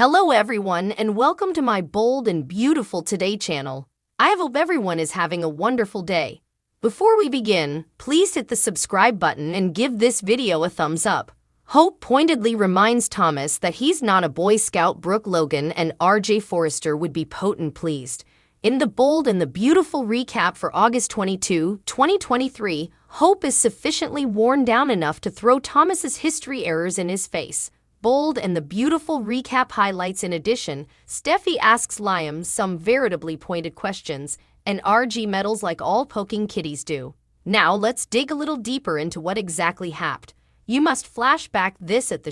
Hello everyone and welcome to my bold and beautiful Today channel. I hope everyone is having a wonderful day. Before we begin, please hit the subscribe button and give this video a thumbs up. Hope pointedly reminds Thomas that he's not a Boy Scout. Brooke Logan and RJ Forrester would be potent pleased. In the bold and the beautiful recap for August 22, 2023, Hope is sufficiently worn down enough to throw Thomas's history errors in his face. Bold and the beautiful recap highlights. In addition, Steffi asks Liam some veritably pointed questions, and RG meddles like all poking kitties do. Now let's dig a little deeper into what exactly happened. You must flash back this at the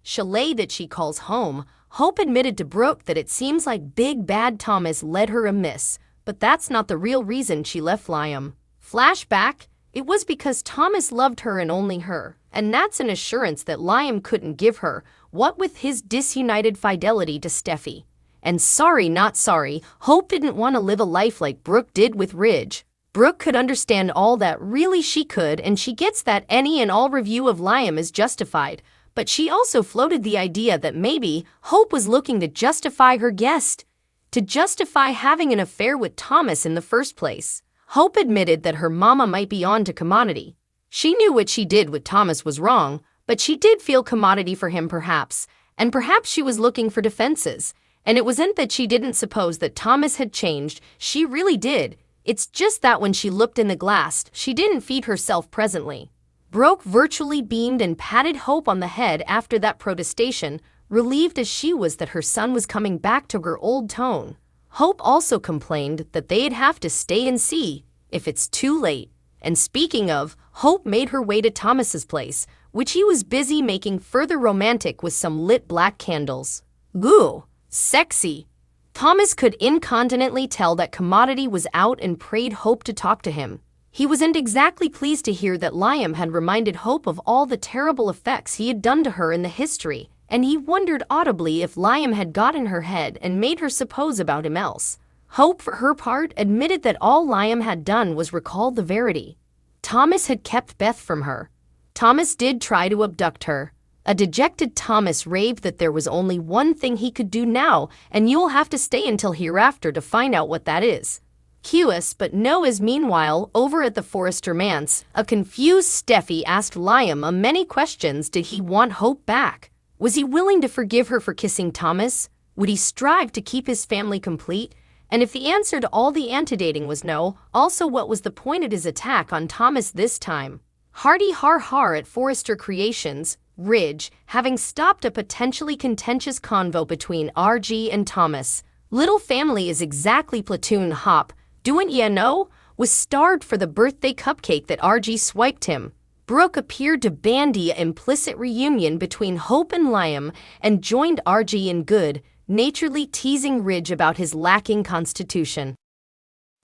chalet that she calls home. Hope admitted to Brooke that it seems like Big Bad Thomas led her amiss, but that's not the real reason she left Liam. Flashback, it was because Thomas loved her and only her, and that's an assurance that Liam couldn't give her, what with his disunited fidelity to Steffi. And sorry not sorry, Hope didn't want to live a life like Brooke did with Ridge. Brooke could understand all that, really she could, and she gets that any and all review of Liam is justified. But she also floated the idea that maybe Hope was looking to justify her guest, to justify having an affair with Thomas in the first place. Hope admitted that her mama might be on to commodity. She knew what she did with Thomas was wrong, but she did feel commodity for him perhaps, and perhaps she was looking for defenses. And it wasn't that she didn't suppose that Thomas had changed, she really did. It's just that when she looked in the glass, she didn't feed herself presently. Brooke virtually beamed and patted Hope on the head after that protestation, relieved as she was that her son was coming back to her old tone. Hope also complained that they'd have to stay and see if it's too late. And speaking of, Hope made her way to Thomas's place, which he was busy making further romantic with some lit black candles. Ooh, sexy. Thomas could incontinently tell that commodity was out and prayed Hope to talk to him. He wasn't exactly pleased to hear that Liam had reminded Hope of all the terrible effects he had done to her in the history, and he wondered audibly if Liam had got in her head and made her suppose about him else. Hope, for her part, admitted that all Liam had done was recall the verity. Thomas had kept Beth from her. Thomas did try to abduct her. A dejected Thomas raved that there was only one thing he could do now, and you'll have to stay until hereafter to find out what that is. Curious, but no. As meanwhile, over at the Forrester manse, a confused Steffi asked Liam many questions. Did he want Hope back? Was he willing to forgive her for kissing Thomas? Would he strive to keep his family complete? And if the answer to all the antedating was no, also what was the point of his attack on Thomas this time? Hearty har at Forrester Creations, Ridge, having stopped a potentially contentious convo between RG and Thomas. Little family is exactly platoon hop, doing ya know? Was starved for the birthday cupcake that RG swiped him. Brooke appeared to bandy an implicit reunion between Hope and Liam and joined RG in good, naturally teasing Ridge about his lacking constitution.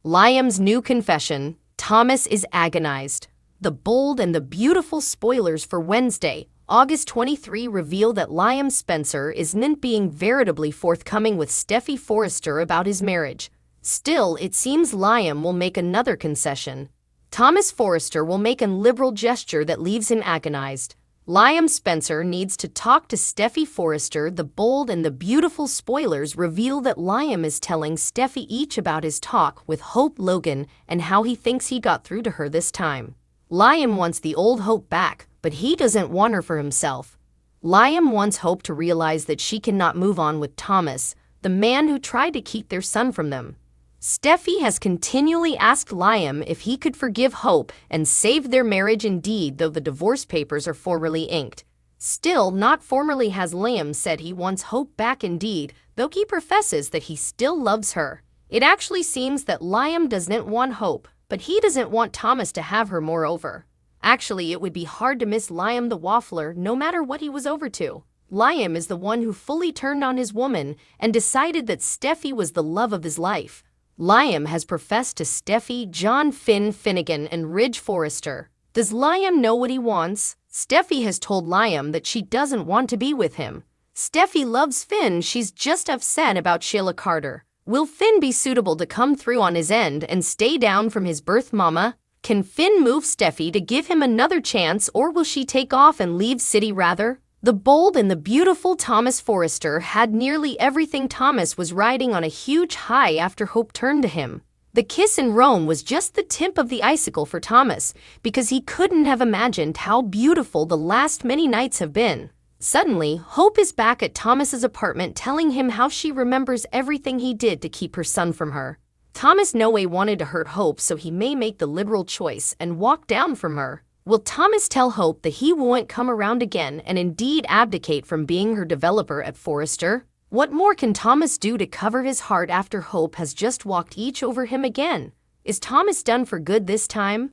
Liam's new confession, Thomas is agonized. The bold and the beautiful spoilers for Wednesday, August 23 reveal that Liam Spencer isn't being veritably forthcoming with Steffi Forrester about his marriage. Still, it seems Liam will make another concession. Thomas Forrester will make a liberal gesture that leaves him agonized. Liam Spencer needs to talk to Steffi Forrester. The bold and the beautiful spoilers reveal that Liam is telling Steffi each about his talk with Hope Logan and how he thinks he got through to her this time. Liam wants the old Hope back, but he doesn't want her for himself. Liam wants Hope to realize that she cannot move on with Thomas, the man who tried to keep their son from them. Steffi has continually asked Liam if he could forgive Hope and save their marriage indeed, though the divorce papers are formally inked. Still, not formally has Liam said he wants Hope back indeed, though he professes that he still loves her. It actually seems that Liam doesn't want Hope, but he doesn't want Thomas to have her moreover. Actually, it would be hard to miss Liam the waffler no matter what he was over to. Liam is the one who fully turned on his woman and decided that Steffi was the love of his life. Liam has professed to Steffi, John Finnegan, and Ridge Forrester. Does Liam know what he wants? Steffi has told Liam that she doesn't want to be with him. Steffi loves Finn, she's just upset about Sheila Carter. Will Finn be suitable to come through on his end and stay down from his birth mama? Can Finn move Steffi to give him another chance, or will she take off and leave city rather? The bold and the beautiful Thomas Forrester had nearly everything. Thomas was riding on a huge high after Hope turned to him. The kiss in Rome was just the tip of the icicle for Thomas, because he couldn't have imagined how beautiful the last many nights have been. Suddenly, Hope is back at Thomas's apartment telling him how she remembers everything he did to keep her son from her. Thomas no way wanted to hurt Hope, so he may make the liberal choice and walk down from her. Will Thomas tell Hope that he won't come around again and indeed abdicate from being her developer at Forrester? What more can Thomas do to cover his heart after Hope has just walked each over him again? Is Thomas done for good this time?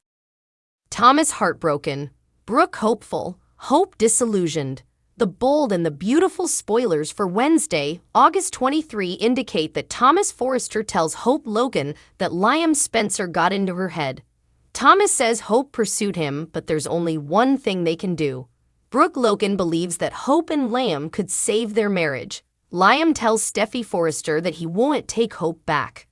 Thomas heartbroken, Brooke hopeful, Hope disillusioned. The bold and the beautiful spoilers for Wednesday, August 23 indicate that Thomas Forrester tells Hope Logan that Liam Spencer got into her head. Thomas says Hope pursued him, but there's only one thing they can do. Brooke Logan believes that Hope and Liam could save their marriage. Liam tells Steffy Forrester that he won't take Hope back.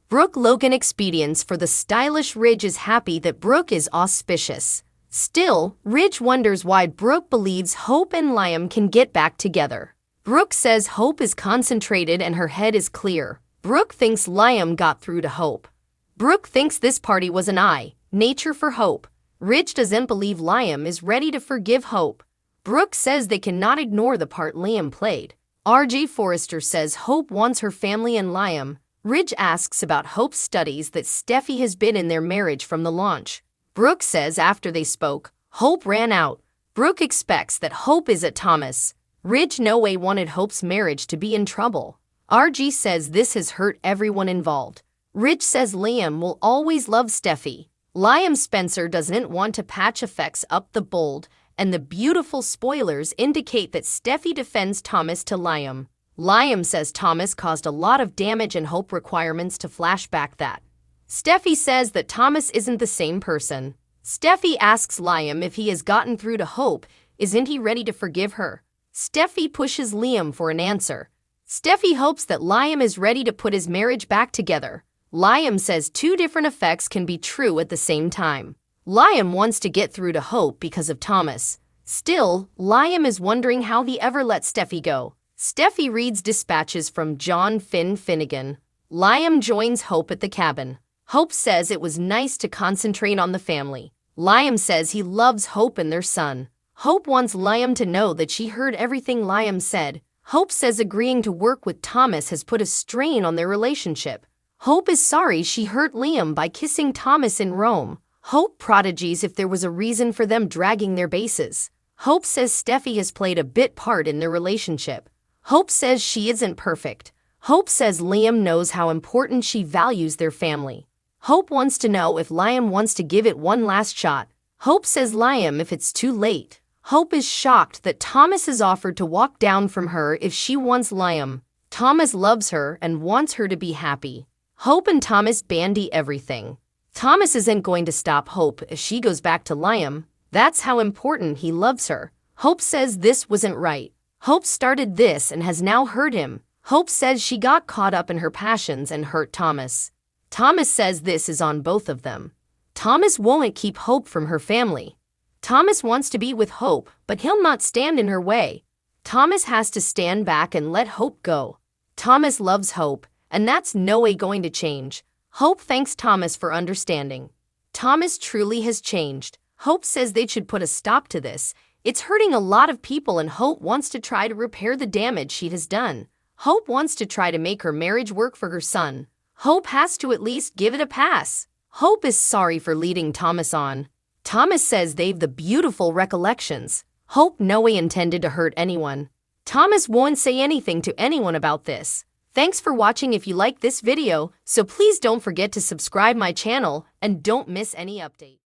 Brooke Logan expedients for the stylish Ridge is happy that Brooke is auspicious. Still, Ridge wonders why Brooke believes Hope and Liam can get back together. Brooke says Hope is concentrated and her head is clear. Brooke thinks Liam got through to Hope. Brooke thinks this party was an nature for Hope. Ridge doesn't believe Liam is ready to forgive Hope. Brooke says they cannot ignore the part Liam played. R.J. Forrester says Hope wants her family and Liam. Ridge asks about Hope's studies that Steffy has been in their marriage from the launch. Brooke says after they spoke, Hope ran out. Brooke expects that Hope is at Thomas. Ridge no way wanted Hope's marriage to be in trouble. R.G. says this has hurt everyone involved. Ridge says Liam will always love Steffy. Liam Spencer doesn't want to patch effects up. The bold and the beautiful spoilers indicate that Steffy defends Thomas to Liam. Liam says Thomas caused a lot of damage and Hope requirements to flashback that. Steffy says that Thomas isn't the same person. Steffy asks Liam if he has gotten through to Hope, isn't he ready to forgive her? Steffy pushes Liam for an answer. Steffy hopes that Liam is ready to put his marriage back together. Liam says two different effects can be true at the same time. Liam wants to get through to Hope because of Thomas. Still, Liam is wondering how he ever let Steffy go. Steffy reads dispatches from John Finnegan. Liam joins Hope at the cabin. Hope says it was nice to concentrate on the family. Liam says he loves Hope and their son. Hope wants Liam to know that she heard everything Liam said. Hope says agreeing to work with Thomas has put a strain on their relationship. Hope is sorry she hurt Liam by kissing Thomas in Rome. Hope prodigies if there was a reason for them dragging their bases. Hope says Steffy has played a bit part in their relationship. Hope says she isn't perfect. Hope says Liam knows how important she values their family. Hope wants to know if Liam wants to give it one last shot. Hope says Liam if it's too late. Hope is shocked that Thomas has offered to walk down from her if she wants Liam. Thomas loves her and wants her to be happy. Hope and Thomas bandy everything. Thomas isn't going to stop Hope if she goes back to Liam. That's how important he loves her. Hope says this wasn't right. Hope started this and has now hurt him. Hope says she got caught up in her passions and hurt Thomas. Thomas says this is on both of them. Thomas won't keep Hope from her family. Thomas wants to be with Hope, but he'll not stand in her way. Thomas has to stand back and let Hope go. Thomas loves Hope, and that's no way going to change. Hope thanks Thomas for understanding. Thomas truly has changed. Hope says they should put a stop to this. It's hurting a lot of people and Hope wants to try to repair the damage she has done. Hope wants to try to make her marriage work for her son. Hope has to at least give it a pass. Hope is sorry for leading Thomas on. Thomas says they've the beautiful recollections. Hope no way intended to hurt anyone. Thomas won't say anything to anyone about this. Thanks for watching. If you like this video, so please don't forget to subscribe my channel and don't miss any update.